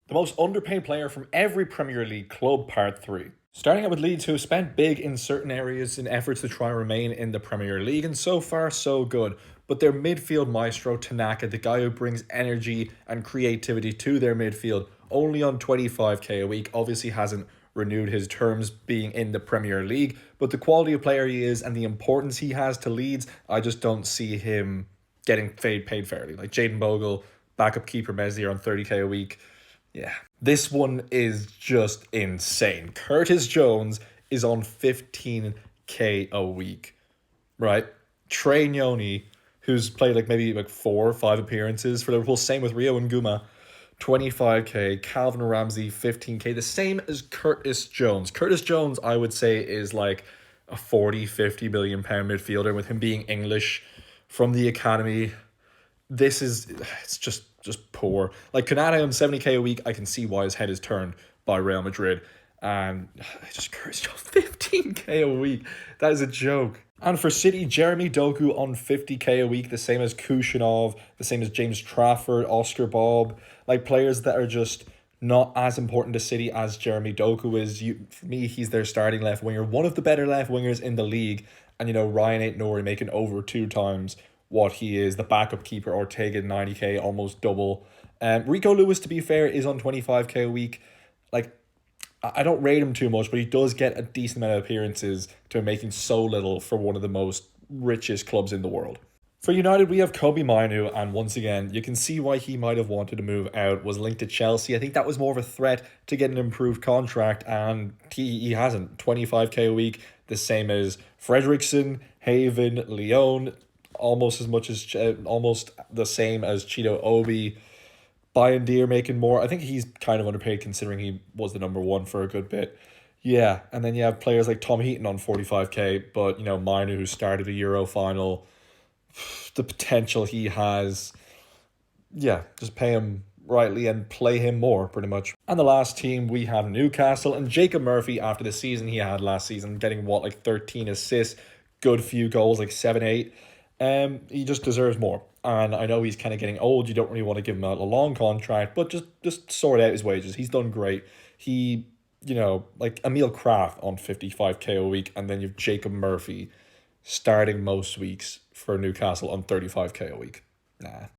The most underpaid player from every Premier League club, part 3. Starting out with Leeds, who spent big in certain areas in efforts to try and remain in the Premier League, and so far so good. But their midfield maestro, Tanaka, the guy who brings energy and creativity to their midfield, only on 25k a week, obviously hasn't renewed his terms being in the Premier League. But the quality of player he is and the importance he has to Leeds, I just don't see him getting paid fairly. Like Jaden Bogle, backup keeper Meslier on 30k a week. Yeah. This one is just insane. Curtis Jones is on 15k a week, right? Trey Nyoni, who's played like maybe like 4 or 5 appearances for Liverpool, same with Rio and Guma, 25k. Calvin Ramsey, 15k, the same as Curtis Jones. Curtis Jones, I would say, is like a 40, 50 million pound midfielder with him being English from the academy. This is, it's just poor. Like Konate on 70k a week, I can see why his head is turned by Real Madrid. And just Curtis Jones 15k a week. That is a joke. And for City, Jeremy Doku on 50k a week, the same as Kushinov, the same as James Trafford, Oscar Bob, like players that are just not as important to City as Jeremy Doku is. For me, he's their starting left winger, one of the better left wingers in the league. And Ryan Ait-Nouri making over 2 times what he is. The backup keeper, Ortega, 90k, almost double. Rico Lewis, to be fair, is on 25k a week. Like, I don't rate him too much, but he does get a decent amount of appearances to making so little for one of the most richest clubs in the world. For United, we have Kobe Mainu, and once again, you can see why he might have wanted to move out, was linked to Chelsea. I think that was more of a threat to get an improved contract, and he hasn't. 25k a week, the same as Fredrickson, Haven, Leon, almost the same as Cheeto Obi. Deer making more. I think he's kind of underpaid considering he was the number 1 for a good bit. Yeah, and then you have players like Tom Heaton on 45k, but Mainu, who started a Euro final, the potential he has, yeah, just pay him rightly and play him more, pretty much. And the last team, we have Newcastle, and Jacob Murphy, after the season he had last season, getting like 13 assists, good few goals, like 7, 8. He just deserves more. And I know he's kind of getting old. You don't really want to give him a long contract, but just sort out his wages. He's done great. He, like Emil Kraft on 55k a week, and then you have Jacob Murphy starting most weeks for Newcastle on 35k a week. Nah.